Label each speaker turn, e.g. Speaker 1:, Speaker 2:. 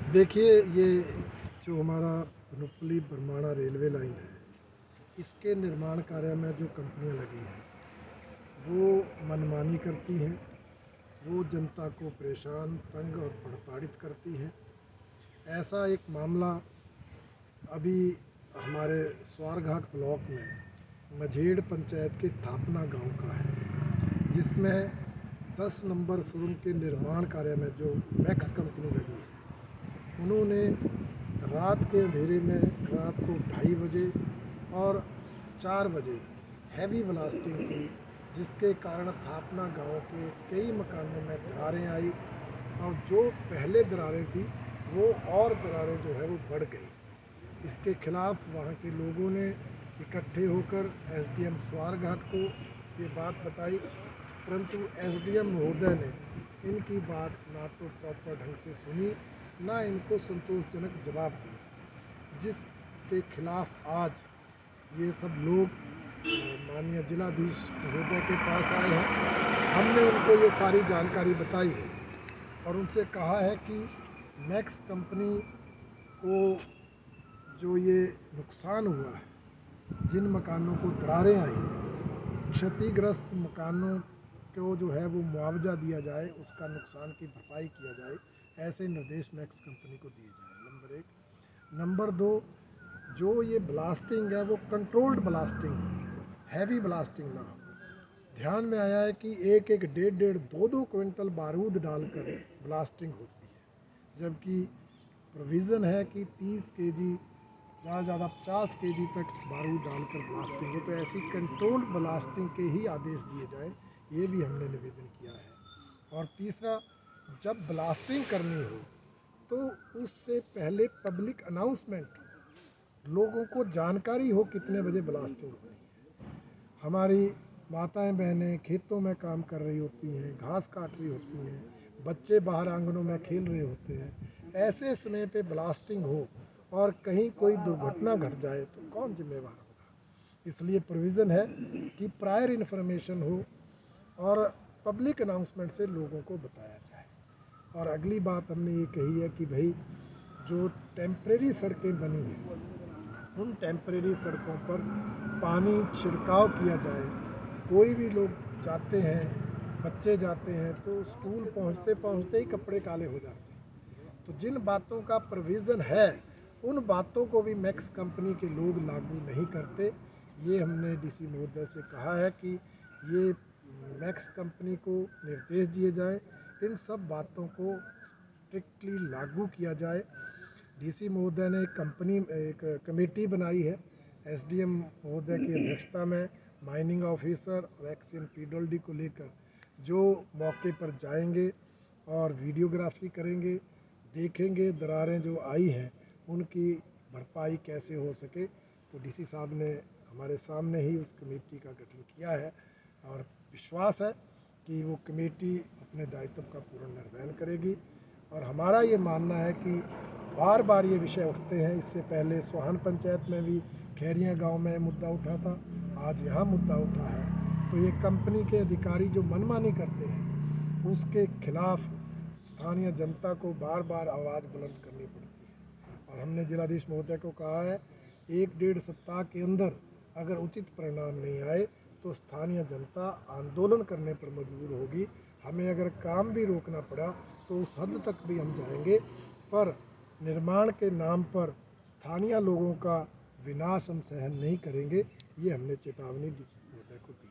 Speaker 1: देखिए, ये जो हमारा पनोपली बरमाणा रेलवे लाइन है, इसके निर्माण कार्य में जो कंपनियां लगी हैं वो मनमानी करती हैं। वो जनता को परेशान, तंग और प्रताड़ित करती हैं। ऐसा एक मामला अभी हमारे स्वारघाट ब्लॉक में मझेड़ पंचायत के थापना गांव का है, जिसमें 10 नंबर सुरंग के निर्माण कार्य में जो मैक्स कंपनी लगी है, उन्होंने रात के अंधेरे में रात को 2:30 बजे और 4 बजे हैवी ब्लास्टिंग की, जिसके कारण थापना गांव के कई मकानों में दरारें आई और जो पहले दरारें थी वो और दरारें जो है वो बढ़ गई। इसके खिलाफ वहाँ के लोगों ने इकट्ठे होकर एसडीएम स्वारघाट को ये बात बताई, परंतु एसडीएम महोदय ने इनकी बात ना तो प्रॉपर ढंग से सुनी, ना इनको संतोषजनक जवाब दिया, जिसके खिलाफ आज ये सब लोग माननीय जिलाधीश महोदय के पास आए हैं। हमने उनको ये सारी जानकारी बताई है और उनसे कहा है कि मैक्स कंपनी को जो ये नुकसान हुआ है, जिन मकानों को दरारें आई हैं, क्षतिग्रस्त मकानों को जो है वो मुआवजा दिया जाए, उसका नुकसान की भरपाई किया जाए, ऐसे निर्देश मैक्स कंपनी को दिए जाए, नंबर 1। नंबर 2, जो ये ब्लास्टिंग है वो कंट्रोल्ड ब्लास्टिंग, हैवी ब्लास्टिंग ना हो। ध्यान में आया है कि 1-1, 1.5-1.5, 2-2 क्विंटल बारूद डालकर ब्लास्टिंग होती है, जबकि प्रोविज़न है कि 30 केजी, ज़्यादा से ज़्यादा 50 केजी तक बारूद डालकर ब्लास्टिंग हो। तो ऐसी कंट्रोल्ड ब्लास्टिंग के ही आदेश दिए जाएं, ये भी हमने निवेदन किया है। और तीसरा, जब ब्लास्टिंग करनी हो तो उससे पहले पब्लिक अनाउंसमेंट, लोगों को जानकारी हो कितने बजे ब्लास्टिंग होनी है। हमारी माताएं बहनें खेतों में काम कर रही होती हैं, घास काट रही होती हैं, बच्चे बाहर आंगनों में खेल रहे होते हैं। ऐसे समय पे ब्लास्टिंग हो और कहीं कोई दुर्घटना घट जाए तो कौन जिम्मेवार होगा। इसलिए प्रोविज़न है कि प्रायर इन्फॉर्मेशन हो और पब्लिक अनाउंसमेंट से लोगों को बताया जाए। और अगली बात हमने ये कही है कि भाई जो टेम्परेरी सड़कें बनी हैं, उन टेम्परेरी सड़कों पर पानी छिड़काव किया जाए। कोई भी लोग जाते हैं, बच्चे जाते हैं तो स्कूल पहुंचते पहुंचते ही कपड़े काले हो जाते हैं। तो जिन बातों का प्रोविज़न है उन बातों को भी मैक्स कंपनी के लोग लागू नहीं करते। ये हमने डीसी महोदय से कहा है कि ये मैक्स कंपनी को निर्देश दिए जाए, इन सब बातों को स्ट्रिक्टली लागू किया जाए। डीसी महोदय ने एक कमेटी बनाई है एसडीएम महोदय की अध्यक्षता में, माइनिंग ऑफिसर और एक्स पीडब्ल्यूडी को लेकर, जो मौके पर जाएंगे और वीडियोग्राफी करेंगे, देखेंगे दरारें जो आई हैं उनकी भरपाई कैसे हो सके। तो डीसी साहब ने हमारे सामने ही उस कमेटी का गठन किया है और विश्वास है कि वो कमेटी अपने दायित्व का पूर्ण निर्वहन करेगी। और हमारा ये मानना है कि बार बार ये विषय उठते हैं, इससे पहले सोहान पंचायत में भी खैरिया गांव में मुद्दा उठा था, आज यहाँ मुद्दा उठा है। तो ये कंपनी के अधिकारी जो मनमानी करते हैं उसके खिलाफ स्थानीय जनता को बार बार आवाज़ बुलंद करनी पड़ती है। और हमने जिलाधीश महोदय को कहा है 1-1.5 सप्ताह के अंदर अगर उचित परिणाम नहीं आए तो स्थानीय जनता आंदोलन करने पर मजबूर होगी। हमें अगर काम भी रोकना पड़ा तो उस हद तक भी हम जाएंगे, पर निर्माण के नाम पर स्थानीय लोगों का विनाश हम सहन नहीं करेंगे। ये हमने चेतावनी डीसी महोदय को दी।